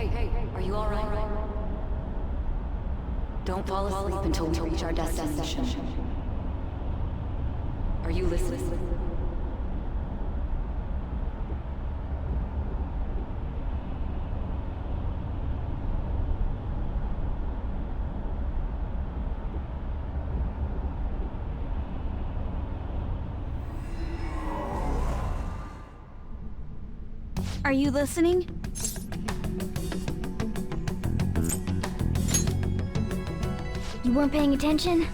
are you alright? Don't fall asleep until we reach our destination. Are you listening? Are you listening? You weren't paying attention?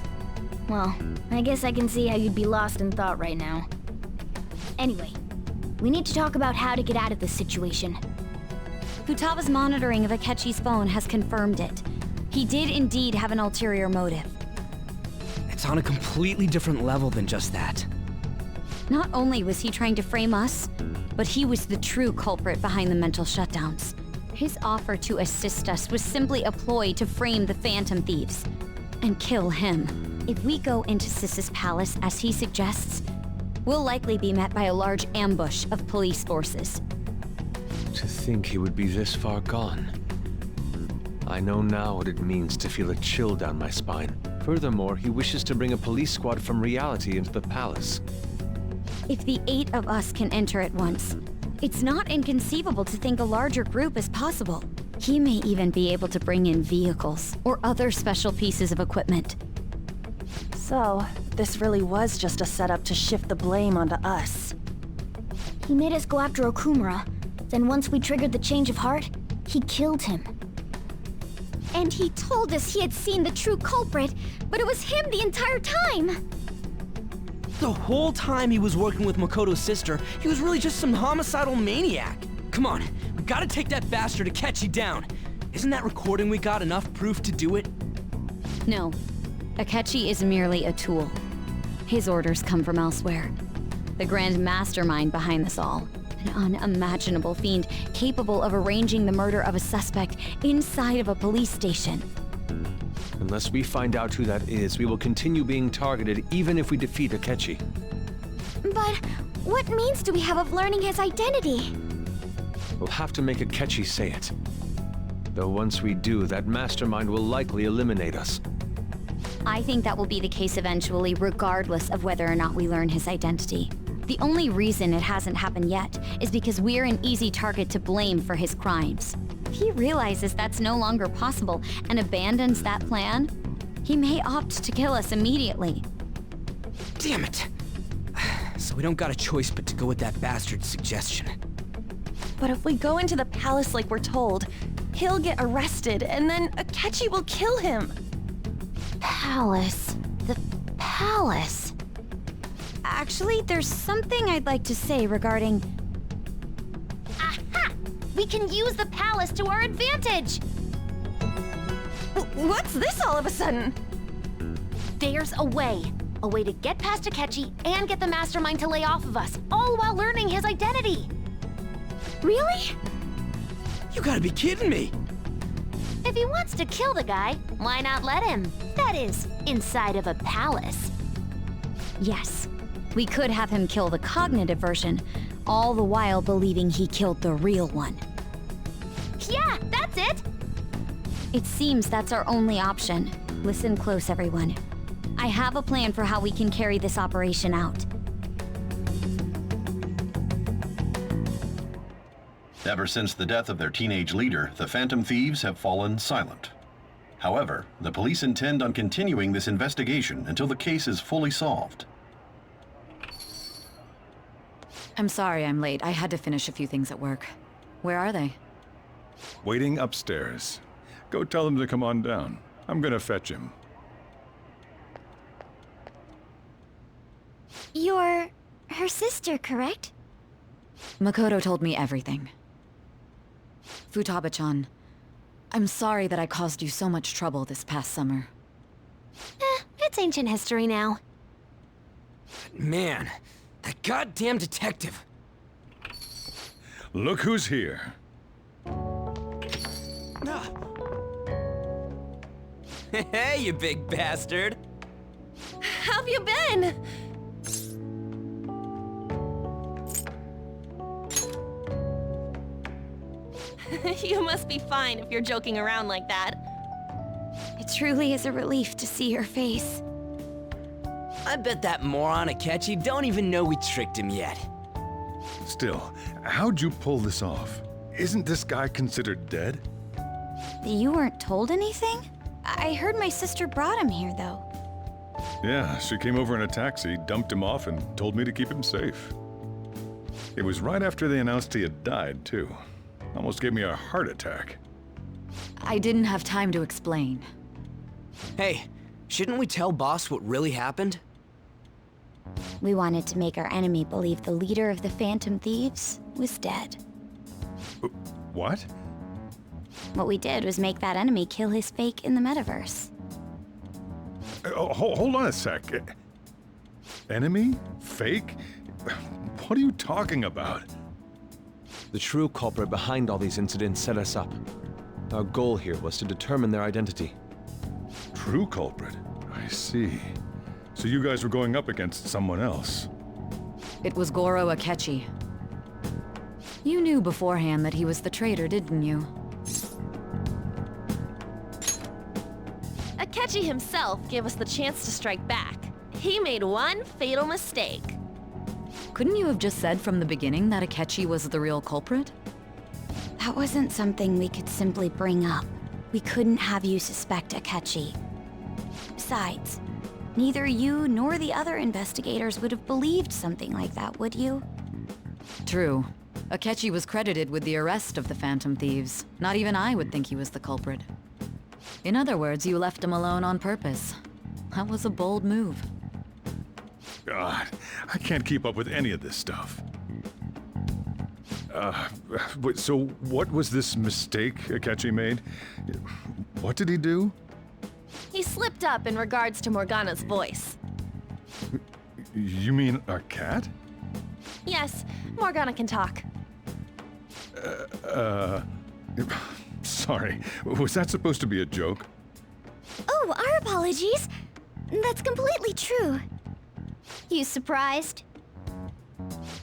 Well, I guess I can see how you'd be lost in thought right now. Anyway, we need to talk about how to get out of this situation. Futaba's monitoring of Akechi's phone has confirmed it. He did indeed have an ulterior motive. It's on a completely different level than just that. Not only was he trying to frame us, but he was the true culprit behind the mental shutdowns. His offer to assist us was simply a ploy to frame the Phantom Thieves and kill him. If we go into Sis's palace as he suggests, we'll likely be met by a large ambush of police forces. To think he would be this far gone. I know now what it means to feel a chill down my spine. Furthermore, he wishes to bring a police squad from reality into the palace. If the 8 of us can enter at once, it's not inconceivable to think a larger group is possible. He may even be able to bring in vehicles or other special pieces of equipment. So, this really was just a setup to shift the blame onto us. He made us go after Okumura. Then once we triggered the change of heart, he killed him. And he told us he had seen the true culprit, but it was him the entire time! The whole time he was working with Makoto's sister, he was really just some homicidal maniac. Come on, we gotta take that bastard Akechi down. Isn't that recording we got enough proof to do it? No, Akechi is merely a tool. His orders come from elsewhere. The grand mastermind behind this all. An unimaginable fiend capable of arranging the murder of a suspect inside of a police station. Unless we find out who that is, we will continue being targeted even if we defeat Akechi. But what means do we have of learning his identity? We'll have to make Akechi say it. Though once we do, that mastermind will likely eliminate us. I think that will be the case eventually, regardless of whether or not we learn his identity. The only reason it hasn't happened yet is because we're an easy target to blame for his crimes. If he realizes that's no longer possible and abandons that plan, he may opt to kill us immediately. Damn it! So we don't got a choice but to go with that bastard's suggestion. But if we go into the palace like we're told, he'll get arrested and then Akechi will kill him. Palace. The palace. Actually, there's something I'd like to say regarding... Aha! We can use the palace to our advantage! What's this all of a sudden? There's a way. A way to get past Akechi and get the mastermind to lay off of us, all while learning his identity. Really? You gotta be kidding me! If he wants to kill the guy, why not let him? That is, inside of a palace. Yes, we could have him kill the cognitive version, all the while believing he killed the real one. Yeah, that's it! It seems that's our only option. Listen close, everyone. I have a plan for how we can carry this operation out. Ever since the death of their teenage leader, the Phantom Thieves have fallen silent. However, the police intend on continuing this investigation until the case is fully solved. I'm sorry I'm late. I had to finish a few things at work. Where are they? Waiting upstairs. Go tell him to come on down. I'm gonna fetch him. You're her sister, correct? Makoto told me everything. Futaba-chan, I'm sorry that I caused you so much trouble this past summer. It's ancient history now. Man, that goddamn detective. Look who's here. Hey, you big bastard! How have you been? You must be fine if you're joking around like that. It truly is a relief to see your face. I bet that moron Akechi don't even know we tricked him yet. Still, how'd you pull this off? Isn't this guy considered dead? You weren't told anything? I heard my sister brought him here, though. Yeah, she came over in a taxi, dumped him off, and told me to keep him safe. It was right after they announced he had died, too. Almost gave me a heart attack. I didn't have time to explain. Hey, shouldn't we tell Boss what really happened? We wanted to make our enemy believe the leader of the Phantom Thieves was dead. What? What we did was make that enemy kill his fake in the metaverse. Hold on a sec. Enemy? Fake? What are you talking about? The true culprit behind all these incidents set us up. Our goal here was to determine their identity. True culprit? I see. So you guys were going up against someone else. It was Goro Akechi. You knew beforehand that he was the traitor, didn't you? Akechi himself gave us the chance to strike back. He made one fatal mistake. Couldn't you have just said from the beginning that Akechi was the real culprit? That wasn't something we could simply bring up. We couldn't have you suspect Akechi. Besides, neither you nor the other investigators would have believed something like that, would you? True. Akechi was credited with the arrest of the Phantom Thieves. Not even I would think he was the culprit. In other words, you left him alone on purpose. That was a bold move. God, I can't keep up with any of this stuff. So what was this mistake Akechi made? What did he do? He slipped up in regards to Morgana's voice. You mean a cat? Yes, Morgana can talk. Sorry, was that supposed to be a joke? Oh, our apologies. That's completely true. You surprised?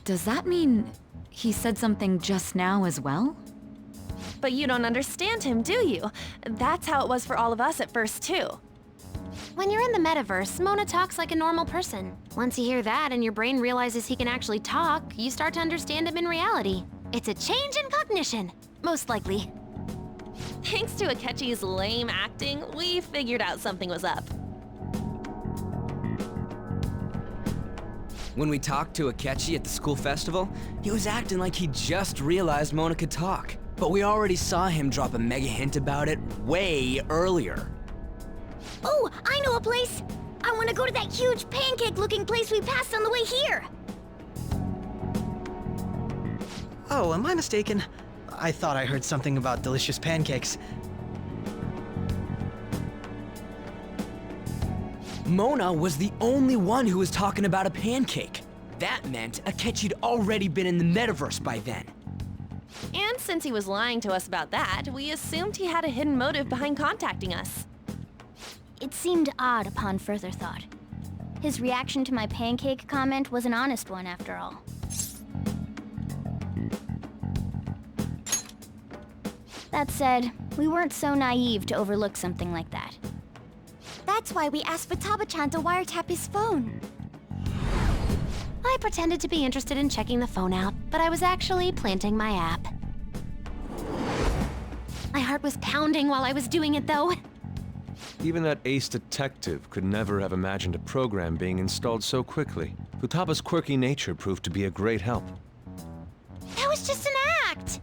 Does that mean he said something just now as well? But you don't understand him, do you? That's how it was for all of us at first, too. When you're in the metaverse, Mona talks like a normal person. Once you hear that and your brain realizes he can actually talk, you start to understand him in reality. It's a change in cognition, most likely. Thanks to Akechi's lame acting, we figured out something was up. When we talked to Akechi at the school festival, he was acting like he just realized Mona could talk. But we already saw him drop a mega hint about it way earlier. Oh, I know a place! I want to go to that huge pancake-looking place we passed on the way here! Oh, am I mistaken? I thought I heard something about delicious pancakes. Mona was the only one who was talking about a pancake. That meant Akechi'd already been in the metaverse by then. And since he was lying to us about that, we assumed he had a hidden motive behind contacting us. It seemed odd upon further thought. His reaction to my pancake comment was an honest one, after all. That said, we weren't so naive to overlook something like that. That's why we asked Futaba-chan to wiretap his phone. I pretended to be interested in checking the phone out, but I was actually planting my app. My heart was pounding while I was doing it, though. Even that ace detective could never have imagined a program being installed so quickly. Futaba's quirky nature proved to be a great help. That was just an act!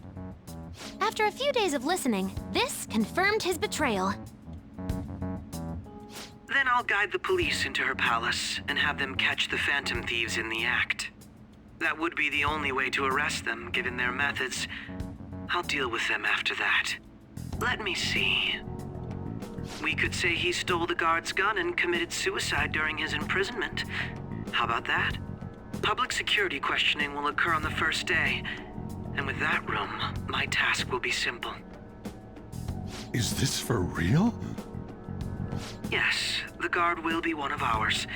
After a few days of listening, this confirmed his betrayal. Then I'll guide the police into her palace and have them catch the Phantom Thieves in the act. That would be the only way to arrest them, given their methods. I'll deal with them after that. Let me see. We could say he stole the guard's gun and committed suicide during his imprisonment. How about that? Public security questioning will occur on the first day. And with that room, my task will be simple. Is this for real? Yes, the guard will be one of ours.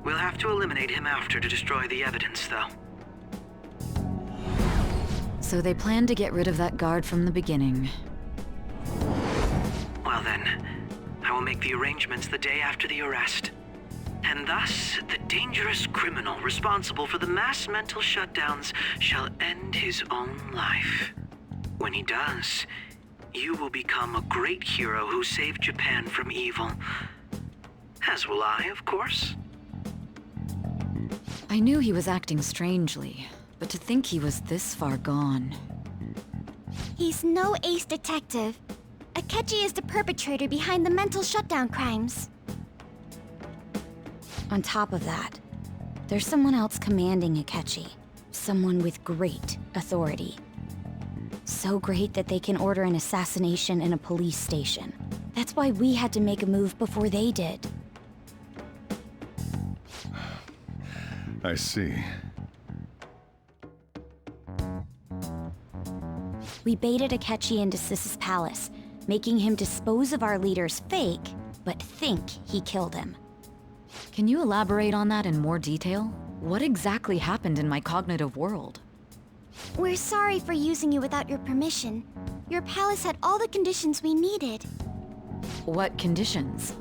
We'll have to eliminate him after to destroy the evidence, though. So they planned to get rid of that guard from the beginning. Well then, I will make the arrangements the day after the arrest. And thus, the dangerous criminal responsible for the mass mental shutdowns shall end his own life. When he does, you will become a great hero who saved Japan from evil. As will I, of course. I knew he was acting strangely, but to think he was this far gone. He's no ace detective. Akechi is the perpetrator behind the mental shutdown crimes. On top of that, there's someone else commanding Akechi. Someone with great authority. So great that they can order an assassination in a police station. That's why we had to make a move before they did. I see. We baited Akechi into Sis's palace, making him dispose of our leader's fake, but think he killed him. Can you elaborate on that in more detail? What exactly happened in my cognitive world? We're sorry for using you without your permission. Your palace had all the conditions we needed. What conditions?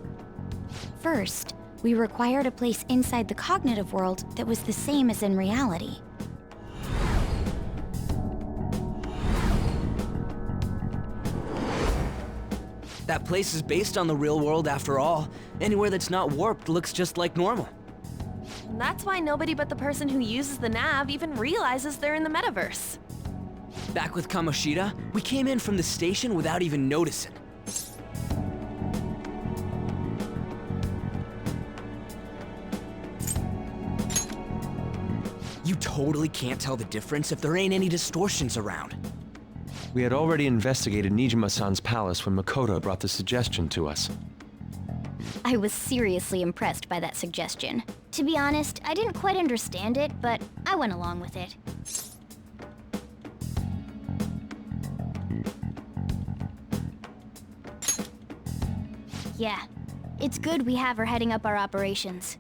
First, we required a place inside the cognitive world that was the same as in reality. That place is based on the real world after all. Anywhere that's not warped looks just like normal. That's why nobody but the person who uses the nav even realizes they're in the metaverse. Back with Kamoshida, we came in from the station without even noticing. You totally can't tell the difference if there ain't any distortions around. We had already investigated Nijima-san's palace when Makoto brought the suggestion to us. I was seriously impressed by that suggestion. To be honest, I didn't quite understand it, but I went along with it. Yeah, it's good we have her heading up our operations.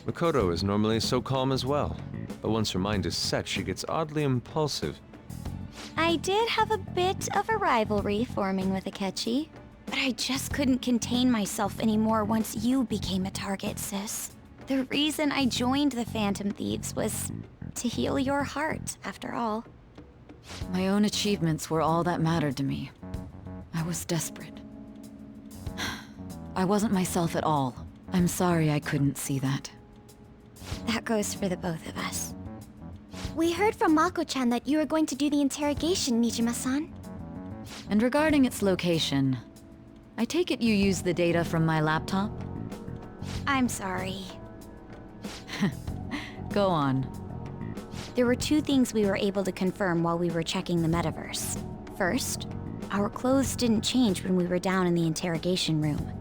Makoto is normally so calm as well, but once her mind is set, she gets oddly impulsive. I did have a bit of a rivalry forming with Akechi, but I just couldn't contain myself anymore once you became a target, Sis. The reason I joined the Phantom Thieves was to heal your heart, after all. My own achievements were all that mattered to me. I was desperate. I wasn't myself at all. I'm sorry I couldn't see that. That goes for the both of us. We heard from Mako-chan that you were going to do the interrogation, Nijima-san. And regarding its location, I take it you used the data from my laptop? I'm sorry. Go on. There were two things we were able to confirm while we were checking the metaverse. First, our clothes didn't change when we were down in the interrogation room.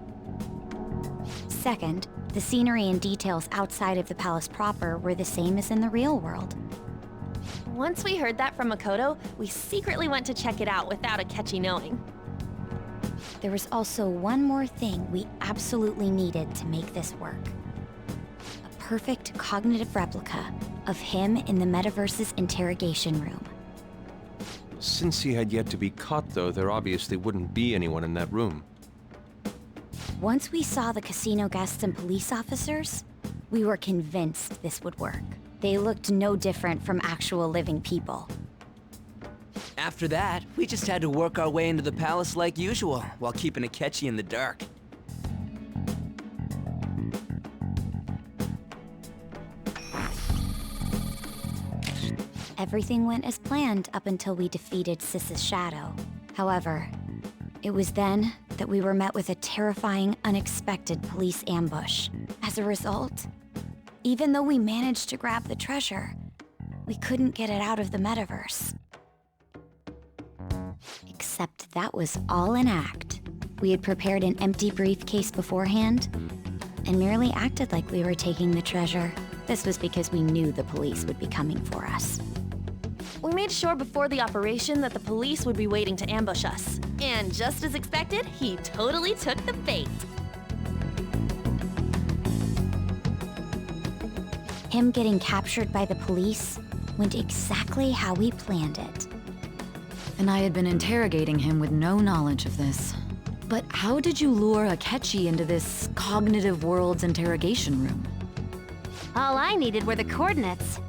Second, the scenery and details outside of the palace proper were the same as in the real world. Once we heard that from Makoto, we secretly went to check it out without Akechi knowing. There was also one more thing we absolutely needed to make this work. A perfect cognitive replica of him in the metaverse's interrogation room. Since he had yet to be caught, though, there obviously wouldn't be anyone in that room. Once we saw the casino guests and police officers, we were convinced this would work. They looked no different from actual living people. After that, we just had to work our way into the palace like usual, while keeping Akechi in the dark. Everything went as planned up until we defeated Sis's shadow. However, it was then that we were met with a terrifying, unexpected police ambush. As a result, even though we managed to grab the treasure, we couldn't get it out of the metaverse. Except that was all an act. We had prepared an empty briefcase beforehand and merely acted like we were taking the treasure. This was because we knew the police would be coming for us. We made sure before the operation that the police would be waiting to ambush us. And just as expected, he totally took the bait. Him getting captured by the police went exactly how we planned it. And I had been interrogating him with no knowledge of this. But how did you lure Akechi into this cognitive world's interrogation room? All I needed were the coordinates.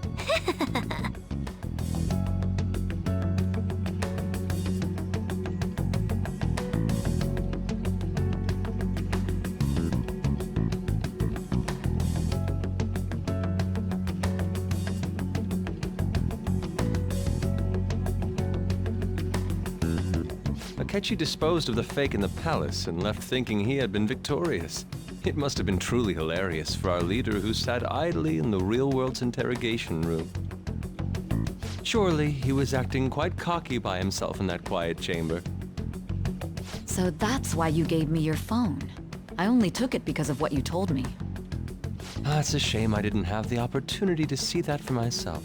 Akechi disposed of the fake in the palace and left thinking he had been victorious. It must have been truly hilarious for our leader who sat idly in the real world's interrogation room. Surely he was acting quite cocky by himself in that quiet chamber. So that's why you gave me your phone. I only took it because of what you told me. It's a shame I didn't have the opportunity to see that for myself.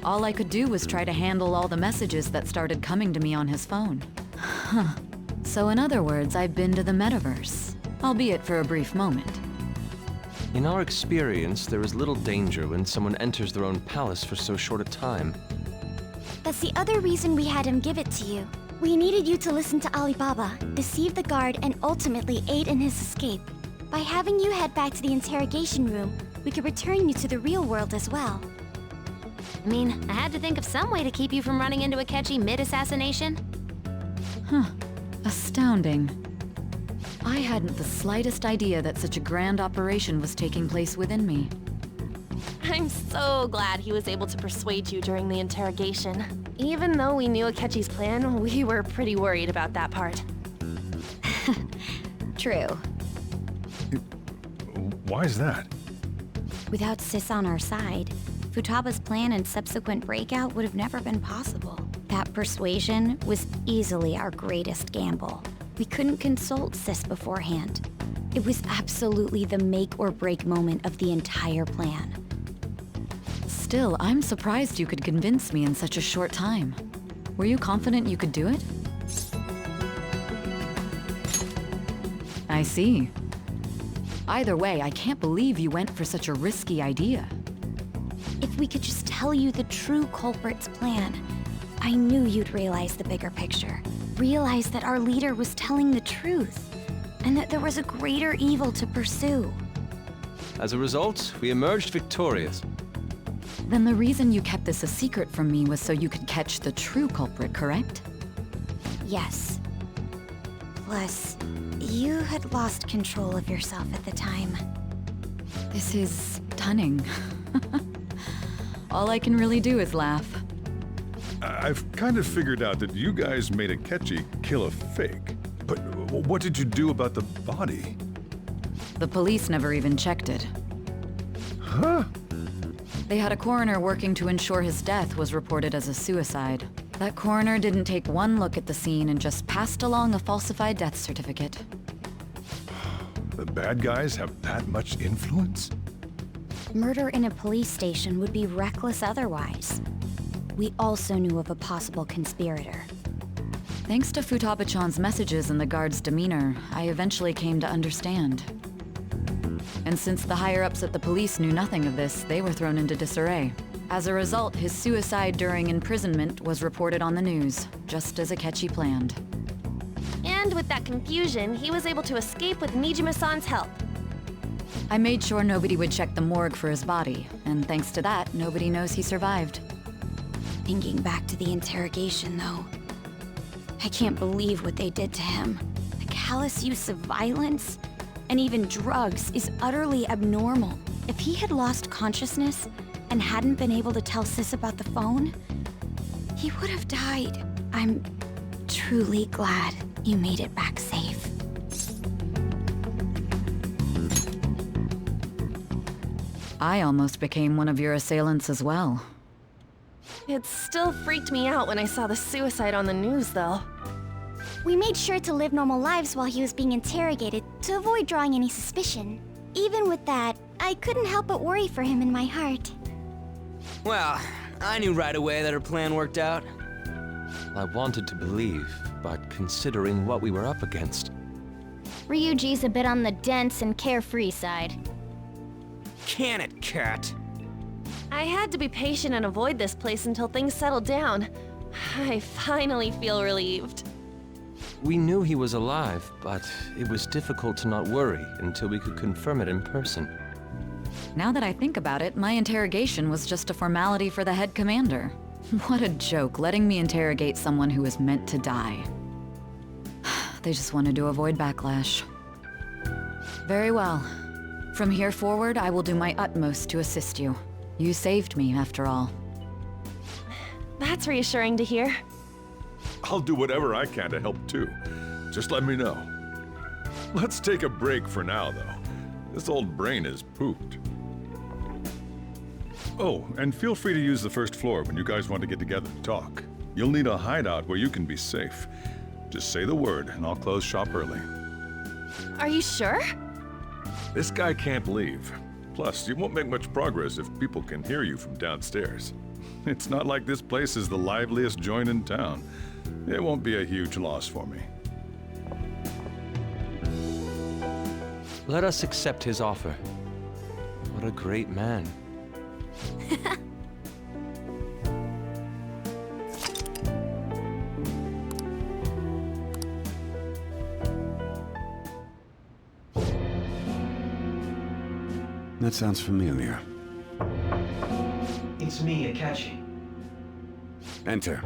All I could do was try to handle all the messages that started coming to me on his phone. Huh. So in other words, I've been to the metaverse, albeit for a brief moment. In our experience, there is little danger when someone enters their own palace for so short a time. That's the other reason we had him give it to you. We needed you to listen to Alibaba, deceive the guard, and ultimately aid in his escape. By having you head back to the interrogation room, we could return you to the real world as well. I mean, I had to think of some way to keep you from running into Akechi mid-assassination. Huh. Astounding. I hadn't the slightest idea that such a grand operation was taking place within me. I'm so glad he was able to persuade you during the interrogation. Even though we knew Akechi's plan, we were pretty worried about that part. True. Why is that? Without Sis on our side, Futaba's plan and subsequent breakout would have never been possible. That persuasion was easily our greatest gamble. We couldn't consult Sis beforehand. It was absolutely the make or break moment of the entire plan. Still, I'm surprised you could convince me in such a short time. Were you confident you could do it? I see. Either way, I can't believe you went for such a risky idea. If we could just tell you the true culprit's plan, I knew you'd realize the bigger picture. Realize that our leader was telling the truth, and that there was a greater evil to pursue. As a result, we emerged victorious. Then the reason you kept this a secret from me was so you could catch the true culprit, correct? Yes. Plus, you had lost control of yourself at the time. This is stunning. All I can really do is laugh. I've kind of figured out that you guys made Akechi kill a fake. But what did you do about the body? The police never even checked it. Huh? They had a coroner working to ensure his death was reported as a suicide. That coroner didn't take one look at the scene and just passed along a falsified death certificate. The bad guys have that much influence? Murder in a police station would be reckless otherwise. We also knew of a possible conspirator. Thanks to Futaba-chan's messages and the guard's demeanor, I eventually came to understand. And since the higher-ups at the police knew nothing of this, they were thrown into disarray. As a result, his suicide during imprisonment was reported on the news, just as Akechi planned. And with that confusion, he was able to escape with Nijima-san's help. I made sure nobody would check the morgue for his body, and thanks to that, nobody knows he survived. Thinking back to the interrogation, though, I can't believe what they did to him. The callous use of violence, and even drugs, is utterly abnormal. If he had lost consciousness and hadn't been able to tell Sis about the phone, he would have died. I'm truly glad you made it back safe. I almost became one of your assailants as well. It still freaked me out when I saw the suicide on the news, though. We made sure to live normal lives while he was being interrogated to avoid drawing any suspicion. Even with that, I couldn't help but worry for him in my heart. Well, I knew right away that her plan worked out. I wanted to believe, but considering what we were up against... Ryuji's a bit on the dense and carefree side. Can it, Cat? I had to be patient and avoid this place until things settled down. I finally feel relieved. We knew he was alive, but it was difficult to not worry until we could confirm it in person. Now that I think about it, my interrogation was just a formality for the head commander. What a joke, letting me interrogate someone who was meant to die. They just wanted to avoid backlash. Very well. From here forward, I will do my utmost to assist you. You saved me, after all. That's reassuring to hear. I'll do whatever I can to help too. Just let me know. Let's take a break for now, though. This old brain is pooped. Oh, and feel free to use the first floor when you guys want to get together and talk. You'll need a hideout where you can be safe. Just say the word, and I'll close shop early. Are you sure? This guy can't leave. Plus, you won't make much progress if people can hear you from downstairs. It's not like this place is the liveliest joint in town. It won't be a huge loss for me. Let us accept his offer. What a great man. That sounds familiar. It's me, Akechi. Enter.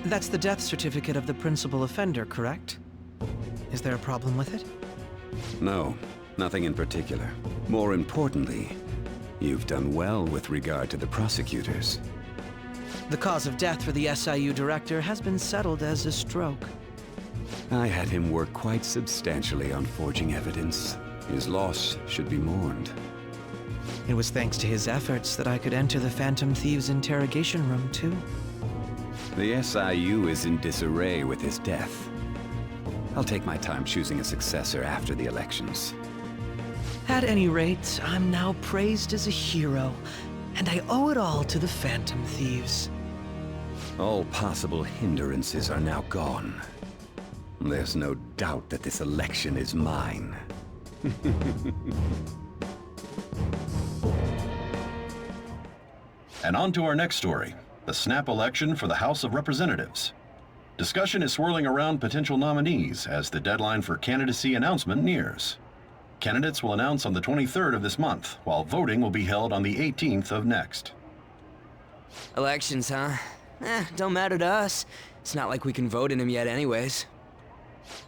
That's the death certificate of the principal offender, correct? Is there a problem with it? No, nothing in particular. More importantly, you've done well with regard to the prosecutors. The cause of death for the SIU director has been settled as a stroke. I had him work quite substantially on forging evidence. His loss should be mourned. It was thanks to his efforts that I could enter the Phantom Thieves' interrogation room, too. The SIU is in disarray with his death. I'll take my time choosing a successor after the elections. At any rate, I'm now praised as a hero, and I owe it all to the Phantom Thieves. All possible hindrances are now gone. There's no doubt that this election is mine. And on to our next story, the snap election for the House of Representatives. Discussion is swirling around potential nominees as the deadline for candidacy announcement nears. Candidates will announce on the 23rd of this month, while voting will be held on the 18th of next. Elections, huh? Don't matter to us. It's not like we can vote in them yet anyways.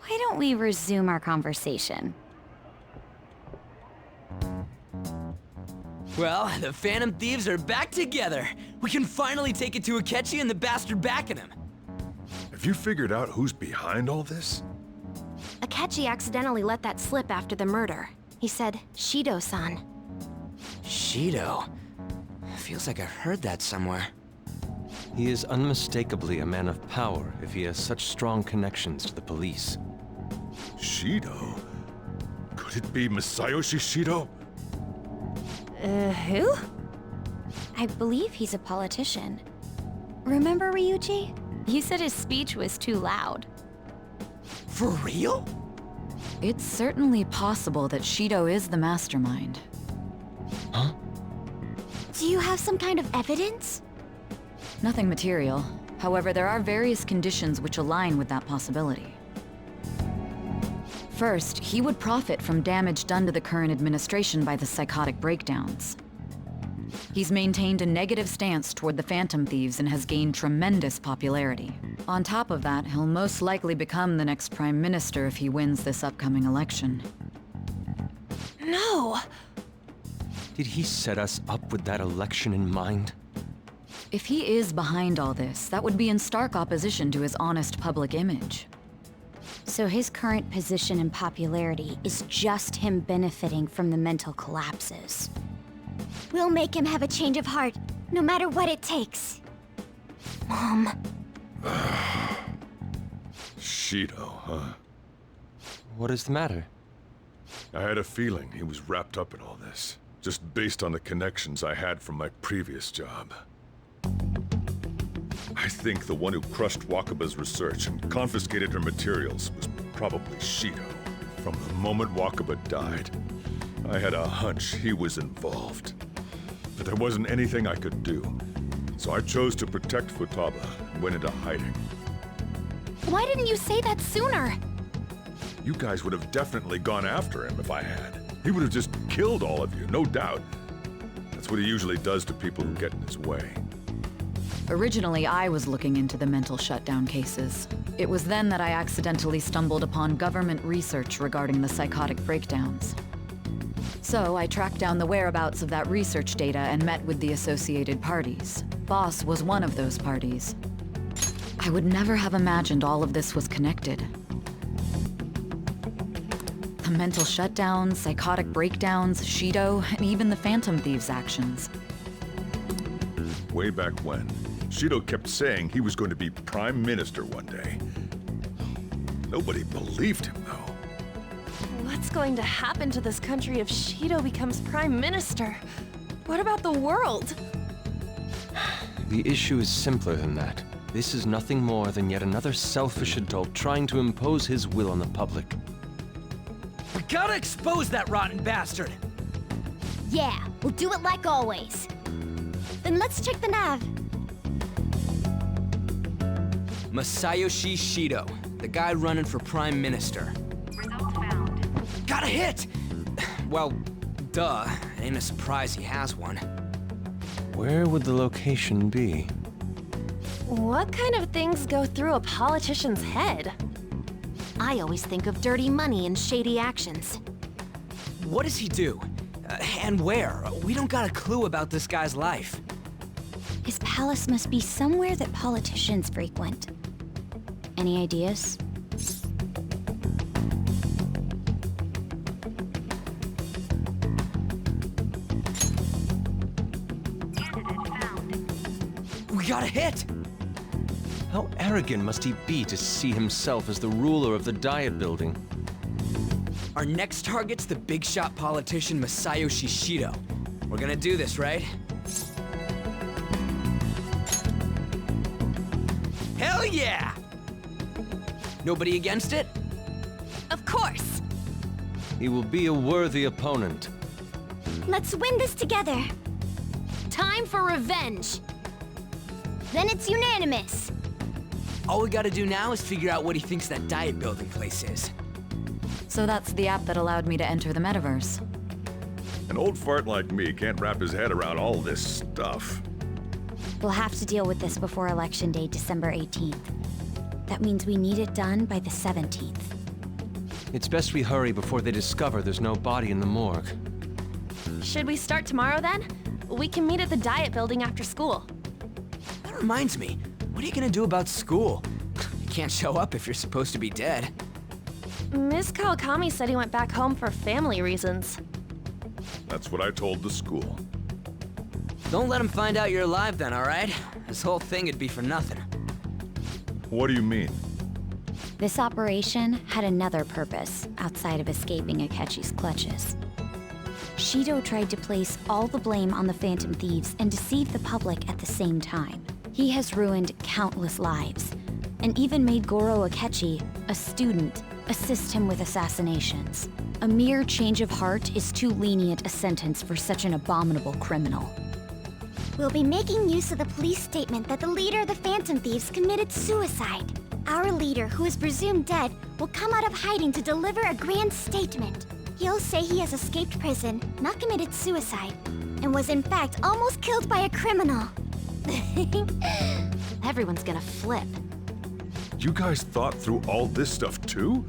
Why don't we resume our conversation? Well, the Phantom Thieves are back together. We can finally take it to Akechi and the bastard backing him. Have you figured out who's behind all this? Akechi accidentally let that slip after the murder. He said, Shido-san. Shido? Feels like I've heard that somewhere. He is unmistakably a man of power if he has such strong connections to the police. Shido? Could it be Masayoshi Shido? Who? I believe he's a politician. Remember Ryuji? You said his speech was too loud. For real? It's certainly possible that Shido is the mastermind. Huh? Do you have some kind of evidence? Nothing material. However, there are various conditions which align with that possibility. First, he would profit from damage done to the current administration by the psychotic breakdowns. He's maintained a negative stance toward the Phantom Thieves and has gained tremendous popularity. On top of that, he'll most likely become the next Prime Minister if he wins this upcoming election. No! Did he set us up with that election in mind? If he is behind all this, that would be in stark opposition to his honest public image. So his current position and popularity is just him benefiting from the mental collapses. We'll make him have a change of heart, no matter what it takes. Mom. Shido, huh? What is the matter? I had a feeling he was wrapped up in all this, just based on the connections I had from my previous job. I think the one who crushed Wakaba's research and confiscated her materials was probably Shido. From the moment Wakaba died, I had a hunch he was involved. But there wasn't anything I could do. So I chose to protect Futaba and went into hiding. Why didn't you say that sooner? You guys would have definitely gone after him if I had. He would have just killed all of you, no doubt. That's what he usually does to people who get in his way. Originally, I was looking into the mental shutdown cases. It was then that I accidentally stumbled upon government research regarding the psychotic breakdowns. So I tracked down the whereabouts of that research data and met with the associated parties. Boss was one of those parties. I would never have imagined all of this was connected. The mental shutdowns, psychotic breakdowns, Shido, and even the Phantom Thieves' actions. Way back when, Shido kept saying he was going to be Prime Minister one day. Nobody believed him, though. What's going to happen to this country if Shido becomes Prime Minister? What about the world? The issue is simpler than that. This is nothing more than yet another selfish adult trying to impose his will on the public. We gotta expose that rotten bastard! Yeah, we'll do it like always. Then let's check the nav. Masayoshi Shido, the guy running for Prime Minister. Result found. Got a hit! Well, duh. It ain't a surprise he has one. Where would the location be? What kind of things go through a politician's head? I always think of dirty money and shady actions. What does he do? And where? We don't got a clue about this guy's life. His palace must be somewhere that politicians frequent. Any ideas? We got a hit! How arrogant must he be to see himself as the ruler of the Diet Building? Our next target's the big shot politician Masayoshi Shido. We're gonna do this, right? Hell yeah! Nobody against it? Of course! He will be a worthy opponent. Let's win this together. Time for revenge! Then it's unanimous. All we gotta do now is figure out what he thinks that Diet Building place is. So that's the app that allowed me to enter the metaverse. An old fart like me can't wrap his head around all this stuff. We'll have to deal with this before Election Day, December 18th. That means we need it done by the 17th. It's best we hurry before they discover there's no body in the morgue. Should we start tomorrow then? We can meet at the Diet Building after school. That reminds me, what are you gonna do about school? You can't show up if you're supposed to be dead. Miss Kawakami said he went back home for family reasons. That's what I told the school. Don't let him find out you're alive then, alright? This whole thing would be for nothing. What do you mean? This operation had another purpose outside of escaping Akechi's clutches. Shido tried to place all the blame on the Phantom Thieves and deceive the public at the same time. He has ruined countless lives, and even made Goro Akechi, a student, assist him with assassinations. A mere change of heart is too lenient a sentence for such an abominable criminal. We'll be making use of the police statement that the leader of the Phantom Thieves committed suicide. Our leader, who is presumed dead, will come out of hiding to deliver a grand statement. He'll say he has escaped prison, not committed suicide, and was in fact almost killed by a criminal. Everyone's gonna flip. You guys thought through all this stuff too?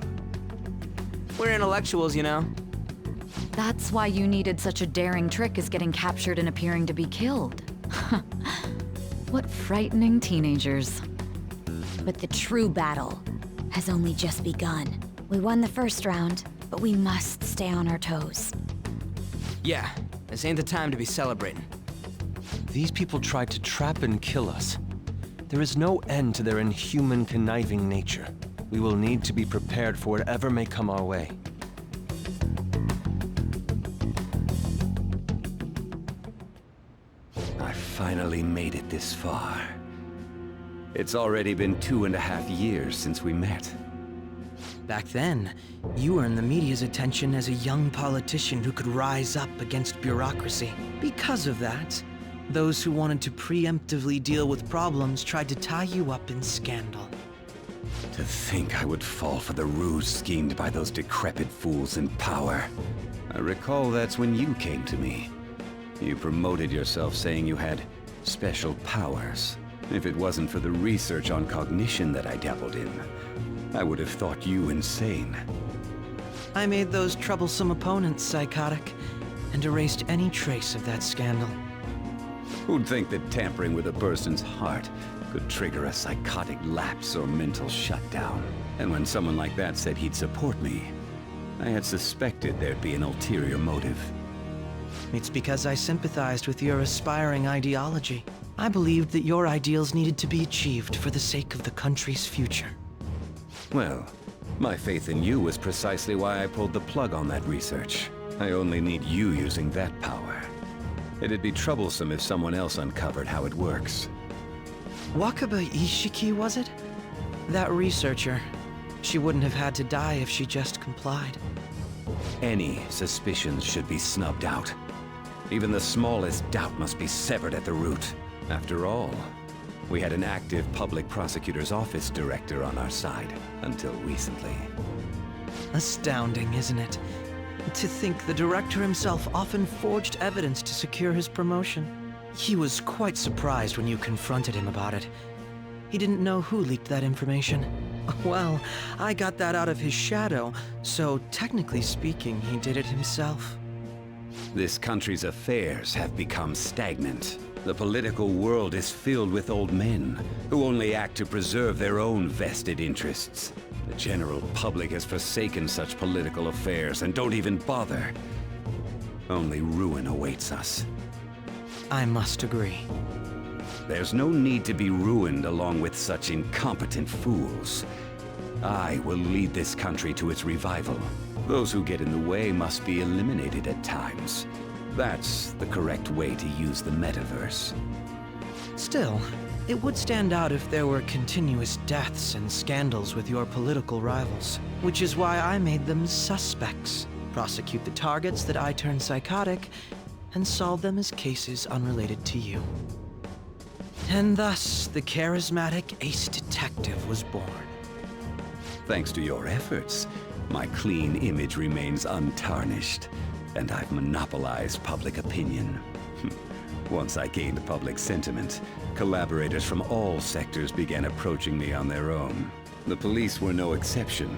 We're intellectuals, you know. That's why you needed such a daring trick as getting captured and appearing to be killed. What frightening teenagers. But the true battle has only just begun. We won the first round, but we must stay on our toes. Yeah, this ain't the time to be celebrating. These people tried to trap and kill us. There is no end to their inhuman, conniving nature. We will need to be prepared for whatever may come our way. I finally made it this far. It's already been 2.5 years since we met. Back then, you earned the media's attention as a young politician who could rise up against bureaucracy. Because of that, those who wanted to preemptively deal with problems tried to tie you up in scandal. To think I would fall for the ruse schemed by those decrepit fools in power. I recall that's when you came to me. You promoted yourself saying you had special powers. If it wasn't for the research on cognition that I dabbled in, I would have thought you insane. I made those troublesome opponents psychotic, and erased any trace of that scandal. Who'd think that tampering with a person's heart could trigger a psychotic lapse or mental shutdown? And when someone like that said he'd support me, I had suspected there'd be an ulterior motive. It's because I sympathized with your aspiring ideology. I believed that your ideals needed to be achieved for the sake of the country's future. Well, my faith in you was precisely why I pulled the plug on that research. I only need you using that power. It'd be troublesome if someone else uncovered how it works. Wakaba Ishiki, was it? That researcher. She wouldn't have had to die if she just complied. Any suspicions should be snubbed out. Even the smallest doubt must be severed at the root. After all, we had an active public prosecutor's office director on our side, until recently. Astounding, isn't it? To think the director himself often forged evidence to secure his promotion. He was quite surprised when you confronted him about it. He didn't know who leaked that information. Well, I got that out of his shadow, so technically speaking, he did it himself. This country's affairs have become stagnant. The political world is filled with old men who only act to preserve their own vested interests. The general public has forsaken such political affairs and don't even bother. Only ruin awaits us. I must agree. There's no need to be ruined along with such incompetent fools. I will lead this country to its revival. Those who get in the way must be eliminated at times. That's the correct way to use the metaverse. Still, it would stand out if there were continuous deaths and scandals with your political rivals, which is why I made them suspects. Prosecute the targets that I turned psychotic, and solve them as cases unrelated to you. And thus, the charismatic ace detective was born. Thanks to your efforts, my clean image remains untarnished, and I've monopolized public opinion. Once I gained public sentiment, collaborators from all sectors began approaching me on their own. The police were no exception.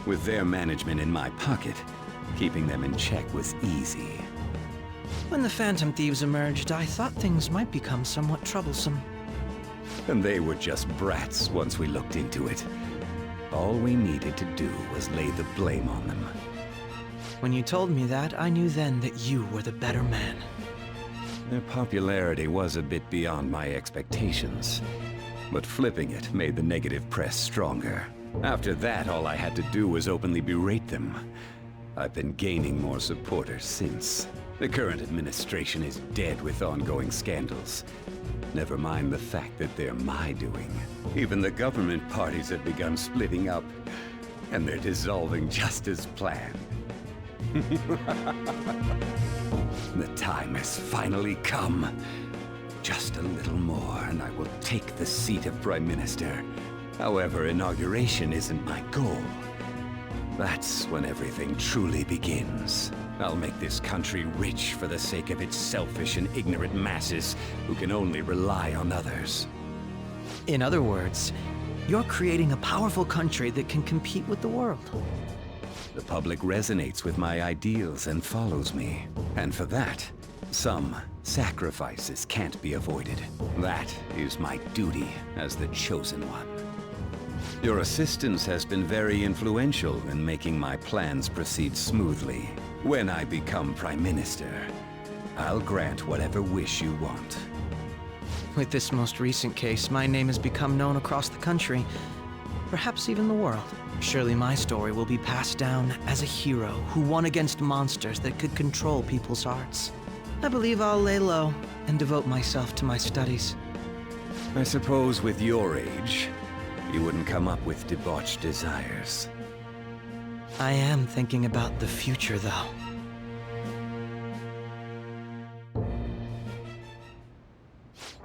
With their management in my pocket, keeping them in check was easy. When the Phantom Thieves emerged, I thought things might become somewhat troublesome. And they were just brats once we looked into it. All we needed to do was lay the blame on them. When you told me that, I knew then that you were the better man. Their popularity was a bit beyond my expectations, but flipping it made the negative press stronger. After that, all I had to do was openly berate them. I've been gaining more supporters since. The current administration is dead with ongoing scandals. Never mind the fact that they're my doing. Even the government parties have begun splitting up, and they're dissolving just as planned. The time has finally come. Just a little more, and I will take the seat of Prime Minister. However, inauguration isn't my goal. That's when everything truly begins. I'll make this country rich for the sake of its selfish and ignorant masses who can only rely on others. In other words, you're creating a powerful country that can compete with the world. The public resonates with my ideals and follows me. And for that, some sacrifices can't be avoided. That is my duty as the Chosen One. Your assistance has been very influential in making my plans proceed smoothly. When I become Prime Minister, I'll grant whatever wish you want. With this most recent case, my name has become known across the country, perhaps even the world. Surely my story will be passed down as a hero who won against monsters that could control people's hearts. I believe I'll lay low and devote myself to my studies. I suppose with your age, you wouldn't come up with debauched desires. I am thinking about the future, though.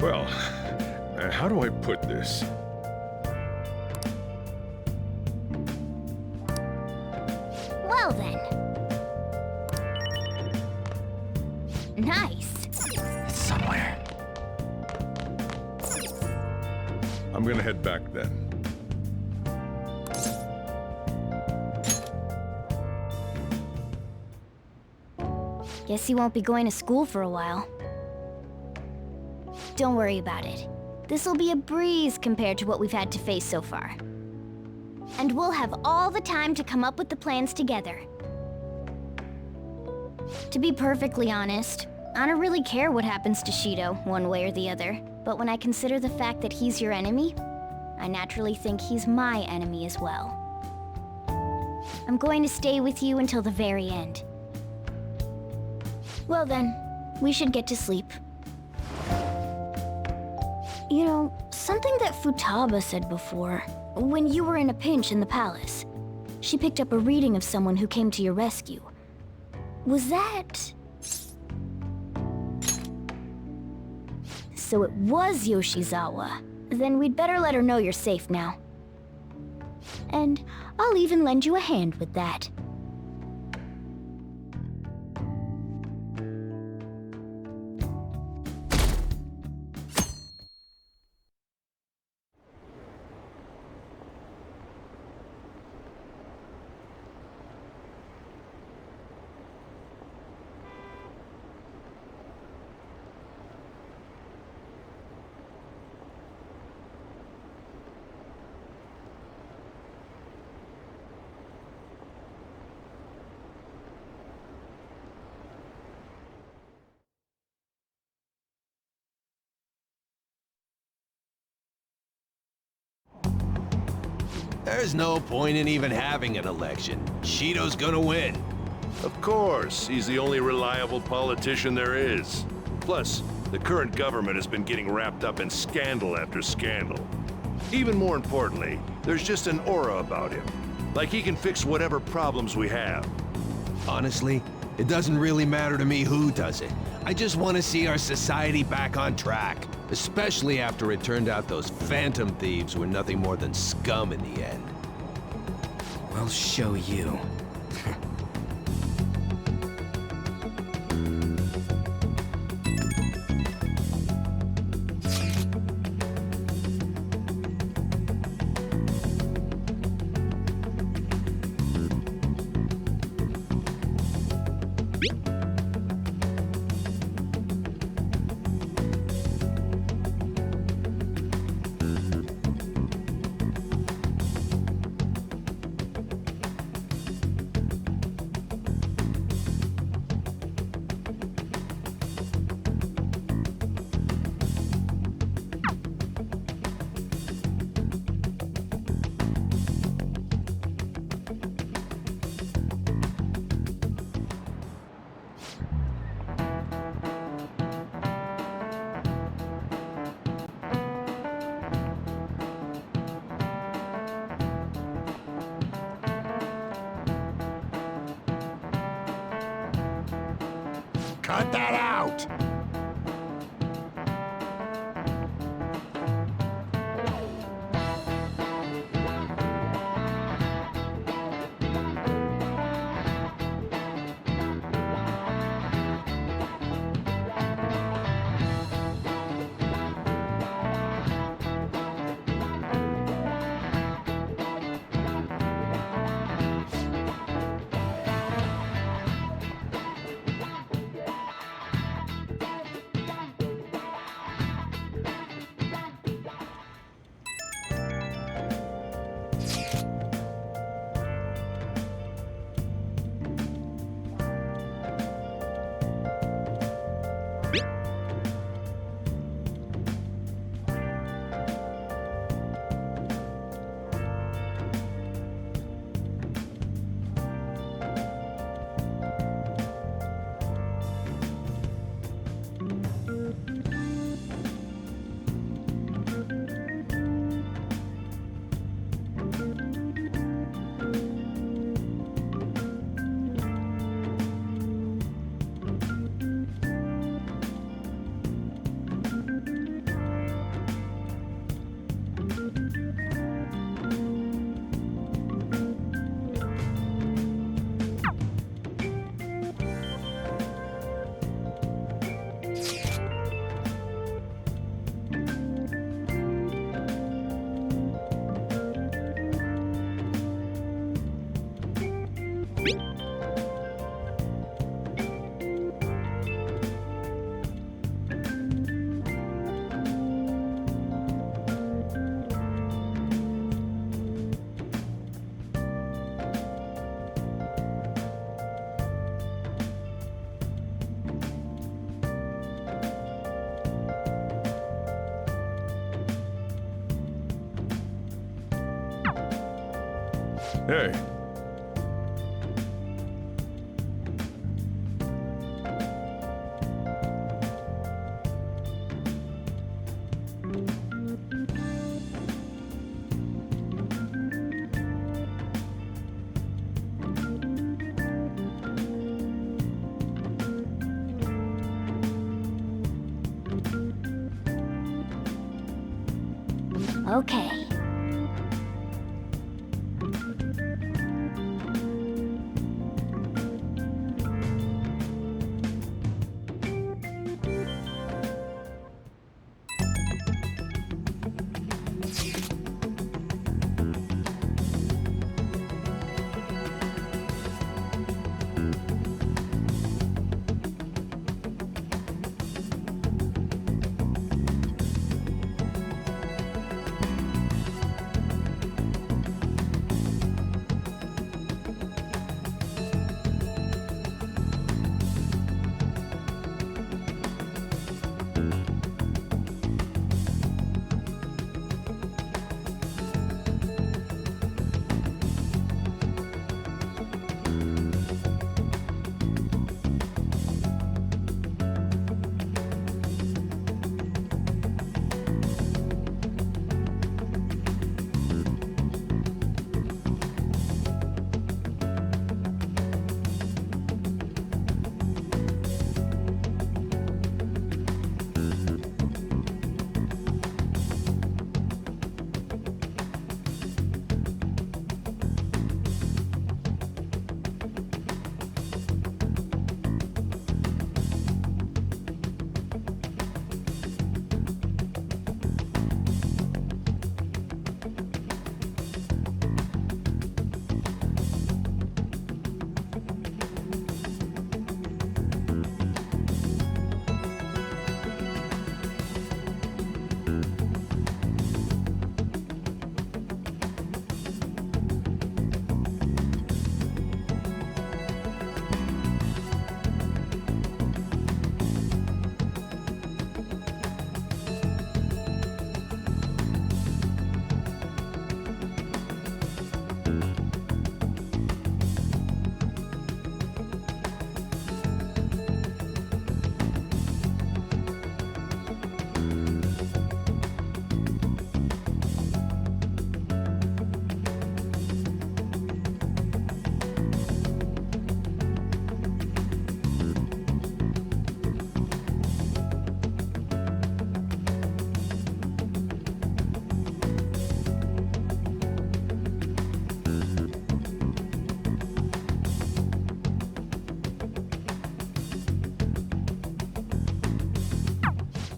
Well, how do I put this? Well then. Nice. It's somewhere. I'm gonna head back then. Guess you won't be going to school for a while. Don't worry about it. This'll be a breeze compared to what we've had to face so far. And we'll have all the time to come up with the plans together. To be perfectly honest, I don't really care what happens to Shido, one way or the other. But when I consider the fact that he's your enemy, I naturally think he's my enemy as well. I'm going to stay with you until the very end. Well then, we should get to sleep. You know, something that Futaba said before, when you were in a pinch in the palace, she picked up a reading of someone who came to your rescue. Was that... So it was Yoshizawa. Then we'd better let her know you're safe now. And I'll even lend you a hand with that. There's no point in even having an election. Shido's gonna win. Of course, he's the only reliable politician there is. Plus, the current government has been getting wrapped up in scandal after scandal. Even more importantly, there's just an aura about him. Like he can fix whatever problems we have. Honestly, it doesn't really matter to me who does it. I just want to see our society back on track. Especially after it turned out those Phantom Thieves were nothing more than scum in the end. We'll show you. Cut that out! Hey. Okay.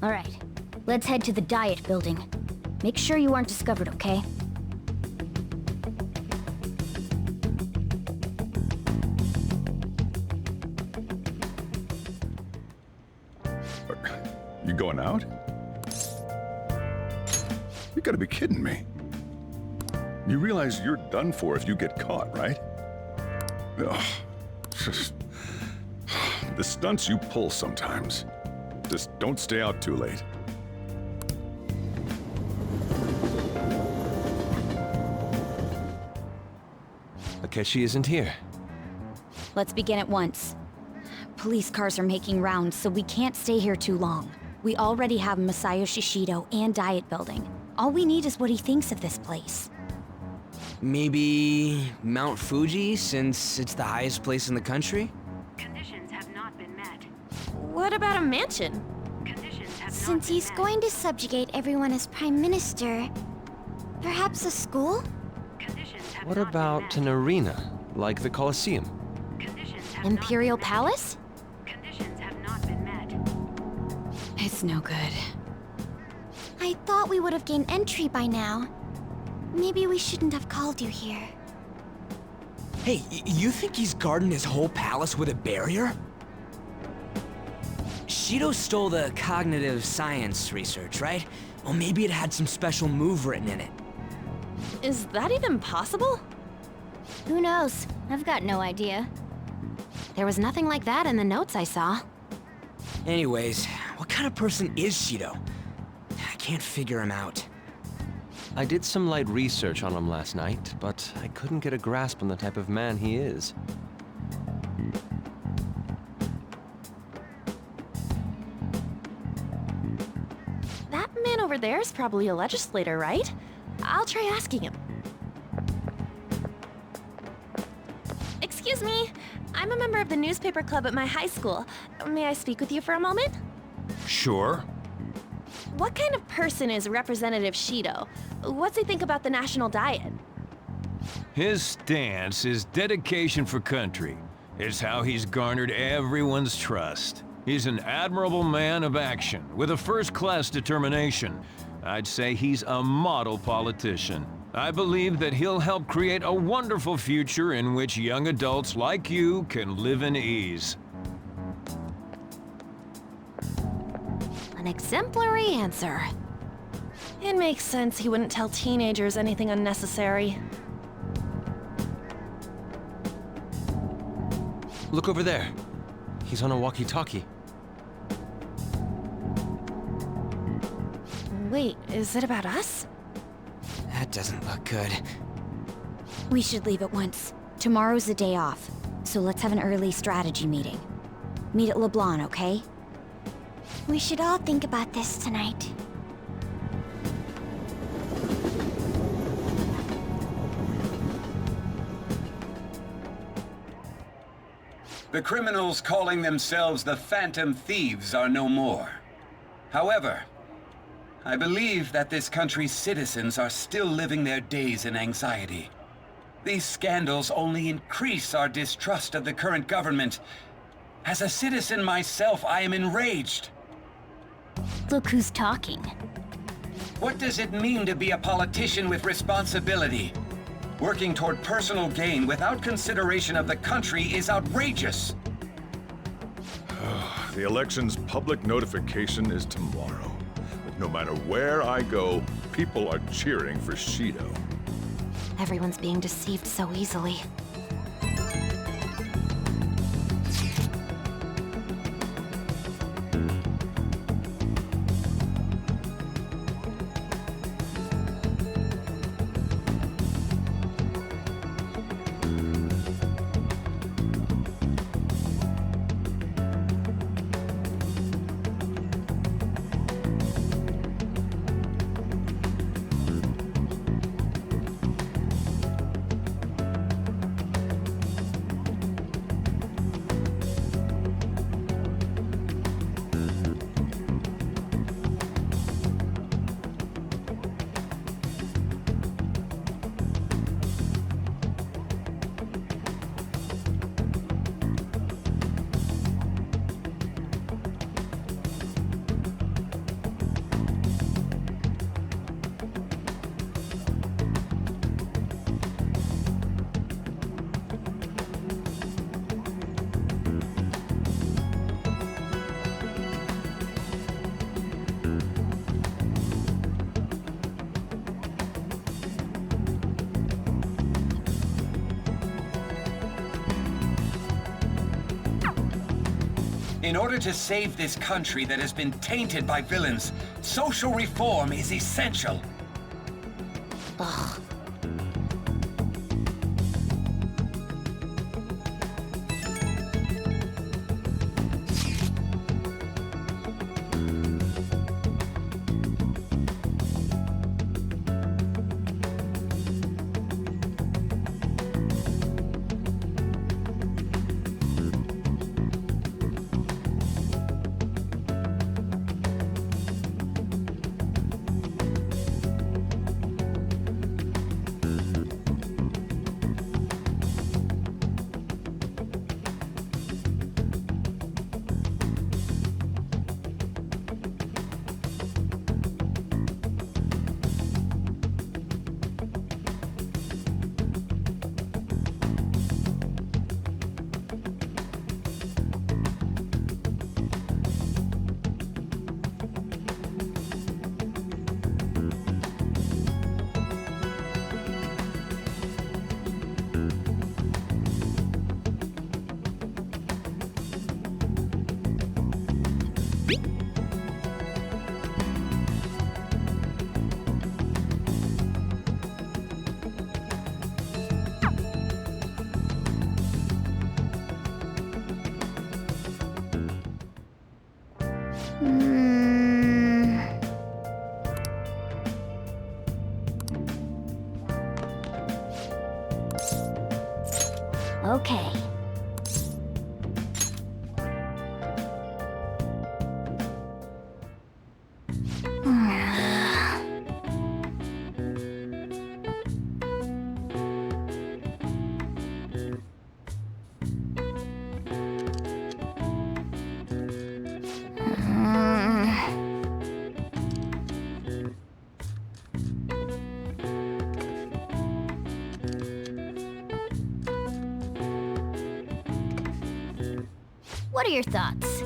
All right, let's head to the Diet Building. Make sure you aren't discovered, okay? You going out? You gotta be kidding me. You realize you're done for if you get caught, right? Ugh. The stunts you pull sometimes. Just don't stay out too late. Akechi isn't here. Let's begin at once. Police cars are making rounds, so we can't stay here too long. We already have Masayoshi Shido and Diet Building. All we need is what he thinks of this place. Maybe Mount Fuji, since it's the highest place in the country? Conditions have not been met. What about a mansion? Since he's going to subjugate everyone as Prime Minister, perhaps a school? What about an arena, like the Colosseum? Imperial Palace? It's no good. I thought we would have gained entry by now. Maybe we shouldn't have called you here. Hey, you think he's guarding his whole palace with a barrier? Shido stole the cognitive science research, right? Well, maybe it had some special move written in it. Is that even possible? Who knows? I've got no idea. There was nothing like that in the notes I saw. Anyways, what kind of person is Shido? I can't figure him out. I did some light research on him last night, but I couldn't get a grasp on the type of man he is. That man over there is probably a legislator, right? I'll try asking him. Excuse me. I'm a member of the newspaper club at my high school. May I speak with you for a moment? Sure. What kind of person is Representative Shido? What's he think about the national diet? His stance is dedication for country. It's how he's garnered everyone's trust. He's an admirable man of action, with a first-class determination. I'd say he's a model politician. I believe that he'll help create a wonderful future in which young adults like you can live in ease. An exemplary answer. It makes sense he wouldn't tell teenagers anything unnecessary. Look over there. He's on a walkie-talkie. Wait, is it about us? That doesn't look good. We should leave at once. Tomorrow's the day off, so let's have an early strategy meeting. Meet at LeBlanc, okay? We should all think about this tonight. The criminals calling themselves the Phantom Thieves are no more. However, I believe that this country's citizens are still living their days in anxiety. These scandals only increase our distrust of the current government. As a citizen myself, I am enraged. Look who's talking. What does it mean to be a politician with responsibility? Working toward personal gain without consideration of the country is outrageous. The election's public notification is tomorrow. But no matter where I go, people are cheering for Shido. Everyone's being deceived so easily. In order to save this country that has been tainted by villains, social reform is essential. Ugh. Okay. What are your thoughts?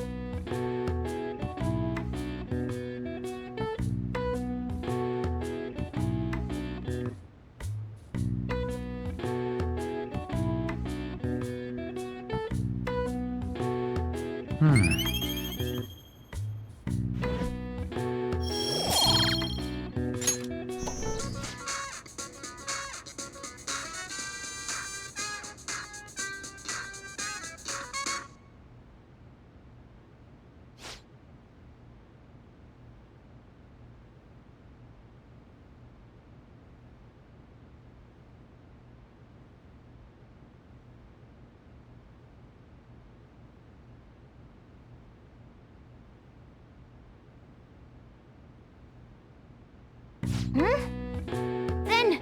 Then...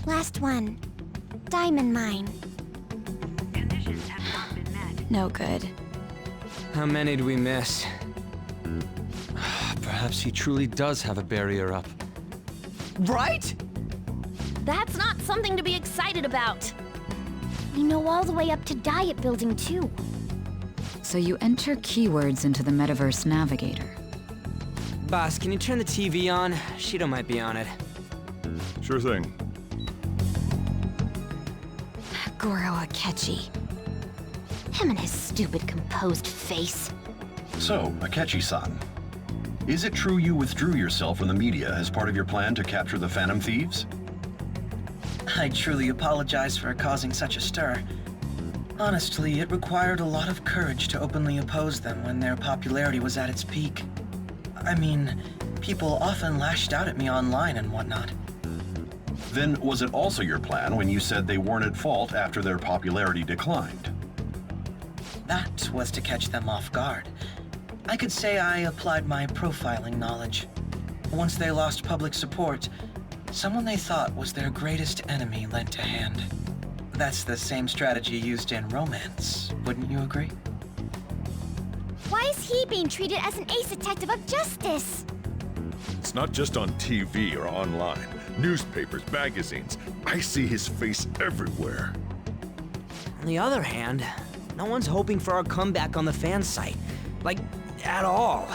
Last one. Diamond mine. Conditions have not been met. No good. How many do we miss? Perhaps he truly does have a barrier up. Right? That's not something to be excited about. We know all the way up to Diet Building, too. So you enter keywords into the Metaverse Navigator. Boss, can you turn the TV on? Shido might be on it. Sure thing. Goro Akechi. Him and his stupid composed face. So, Akechi-san, is it true you withdrew yourself from the media as part of your plan to capture the Phantom Thieves? I truly apologize for causing such a stir. Honestly, it required a lot of courage to openly oppose them when their popularity was at its peak. I mean, people often lashed out at me online and whatnot. Then was it also your plan when you said they weren't at fault after their popularity declined? That was to catch them off guard. I could say I applied my profiling knowledge. Once they lost public support, someone they thought was their greatest enemy lent a hand. That's the same strategy used in romance, wouldn't you agree? Why is he being treated as an ace detective of justice? It's not just on TV or online. Newspapers, magazines. I see his face everywhere. On the other hand, no one's hoping for our comeback on the fan site. Like, at all.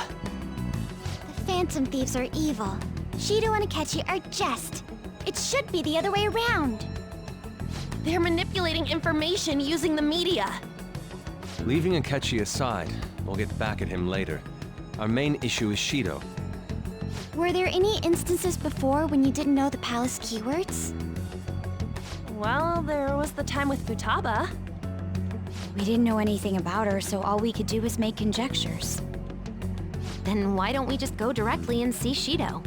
The Phantom Thieves are evil. Shido and Akechi are just. It should be the other way around. They're manipulating information using the media. Leaving Akechi aside, we'll get back at him later. Our main issue is Shido. Were there any instances before when you didn't know the palace keywords? Well, there was the time with Futaba. We didn't know anything about her, so all we could do was make conjectures. Then why don't we just go directly and see Shido?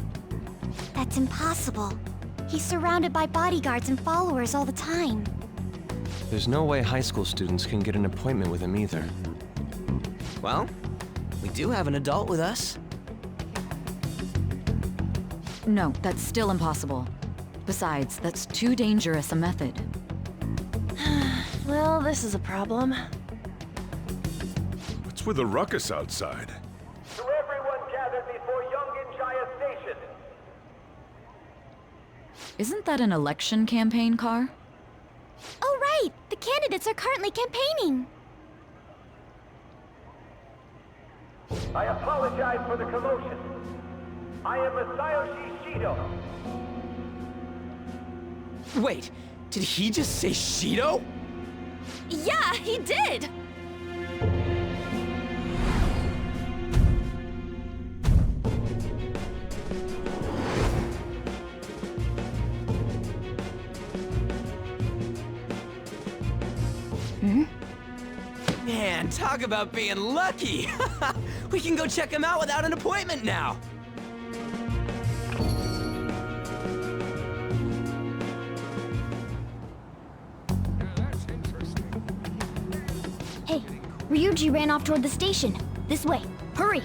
That's impossible. He's surrounded by bodyguards and followers all the time. There's no way high school students can get an appointment with him either. Well, we do have an adult with us. No, that's still impossible. Besides, that's too dangerous a method. Well, this is a problem. What's with the ruckus outside? To everyone gathered before Yongen-Jaya Station. Isn't that an election campaign car? Oh right! The candidates are currently campaigning! I apologize for the commotion. I am Masayoshi Shido. Wait, did he just say Shido? Yeah, he did! Man, talk about being lucky! We can go check him out without an appointment now! Hey, Ryuji ran off toward the station. This way. Hurry!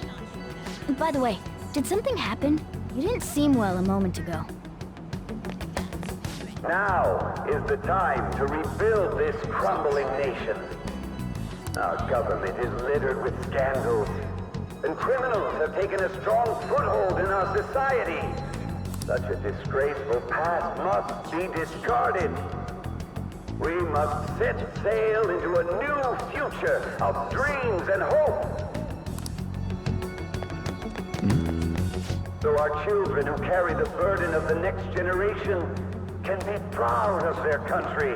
By the way, did something happen? You didn't seem well a moment ago. Now is the time to rebuild this crumbling nation. Our government is littered with scandals, and criminals have taken a strong foothold in our society. Such a disgraceful past must be discarded. We must set sail into a new future of dreams and hope. So our children who carry the burden of the next generation can be proud of their country.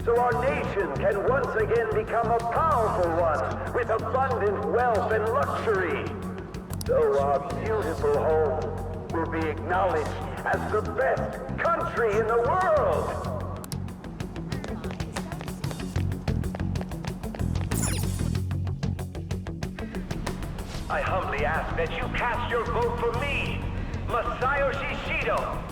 So our nation can once again become a powerful one with abundant wealth and luxury. So our beautiful home will be acknowledged as the best country in the world. I humbly ask that you cast your vote for me, Masayoshi Shido.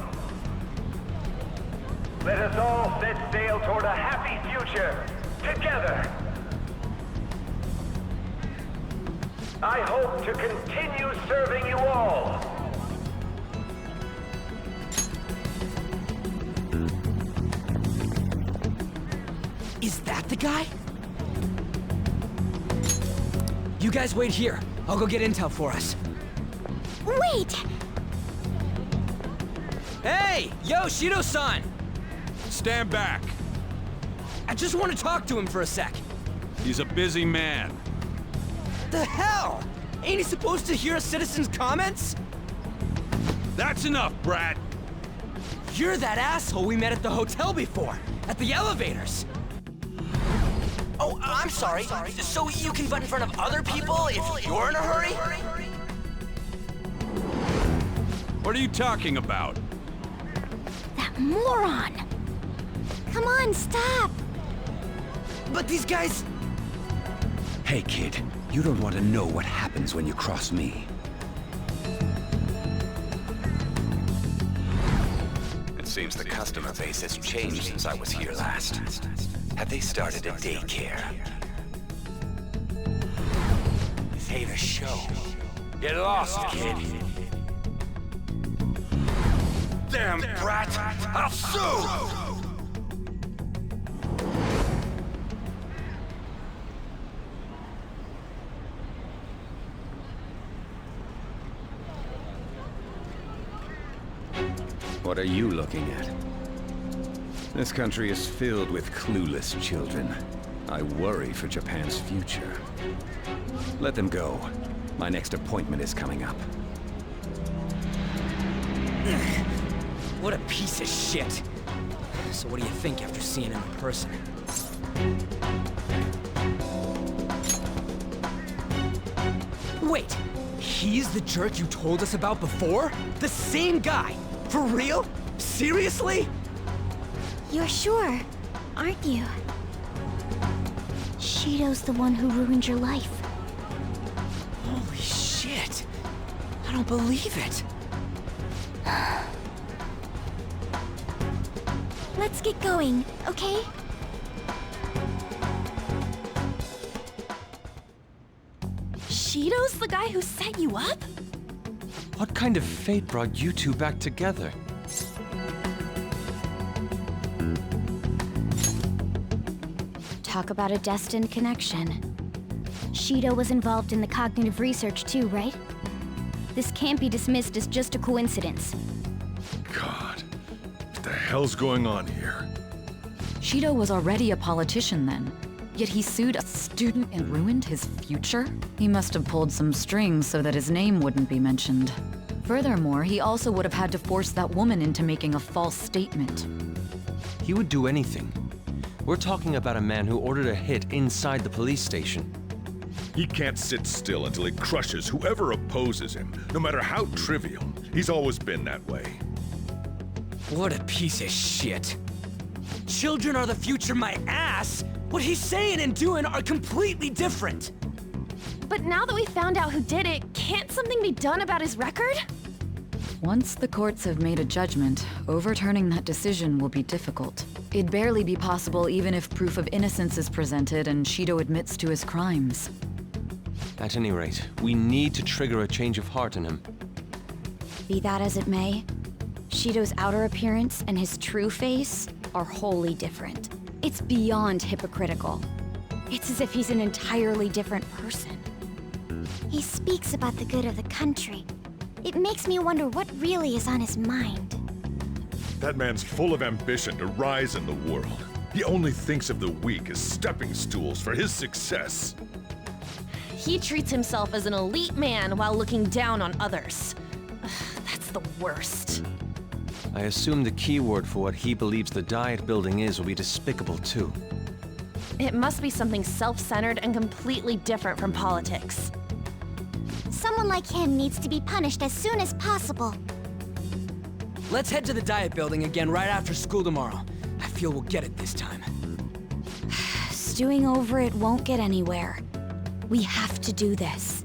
Let us all set sail toward a happy future, together. I hope to continue serving you all. Is that the guy? You guys wait here. I'll go get intel for us. Wait! Hey! Yo, Shido-san! Stand back. I just want to talk to him for a sec. He's a busy man. The hell? Ain't he supposed to hear a citizen's comments? That's enough, Brat. You're that asshole we met at the hotel before, at the elevators. Oh, I'm sorry. So you can butt in front of other people if you're in a hurry? What are you talking about? That moron! Come on, stop! But these guys... Hey, kid. You don't want to know what happens when you cross me. It seems the customer base has changed since I was here last. Have they started a daycare? This ain't a show. Get lost, kid. Damn brat! I'll sue! What are you looking at? This country is filled with clueless children. I worry for Japan's future. Let them go. My next appointment is coming up. What a piece of shit. So what do you think after seeing him in person? Wait, he's the jerk you told us about before? The same guy? For real? Seriously? You're sure, aren't you? Shido's the one who ruined your life. Holy shit. I don't believe it. Let's get going, okay? Shido's the guy who set you up? What kind of fate brought you two back together? Talk about a destined connection. Shido was involved in the cognitive research too, right? This can't be dismissed as just a coincidence. God, what the hell's going on here? Shido was already a politician then, yet he sued a student and ruined his future? He must have pulled some strings so that his name wouldn't be mentioned. Furthermore, he also would have had to force that woman into making a false statement. He would do anything. We're talking about a man who ordered a hit inside the police station. He can't sit still until he crushes whoever opposes him, no matter how trivial. He's always been that way. What a piece of shit. Children are the future, my ass! What he's saying and doing are completely different! But now that we found out who did it, can't something be done about his record? Once the courts have made a judgment, overturning that decision will be difficult. It'd barely be possible even if proof of innocence is presented and Shido admits to his crimes. At any rate, we need to trigger a change of heart in him. Be that as it may, Shido's outer appearance and his true face are wholly different. It's beyond hypocritical. It's as if he's an entirely different person. He speaks about the good of the country. It makes me wonder what really is on his mind. That man's full of ambition to rise in the world. He only thinks of the weak as stepping stools for his success. He treats himself as an elite man while looking down on others. Ugh, that's the worst. I assume the key word for what he believes the Diet Building is will be despicable too. It must be something self-centered and completely different from politics. Someone like him needs to be punished as soon as possible. Let's head to the Diet Building again right after school tomorrow. I feel we'll get it this time. Stewing over it won't get anywhere. We have to do this.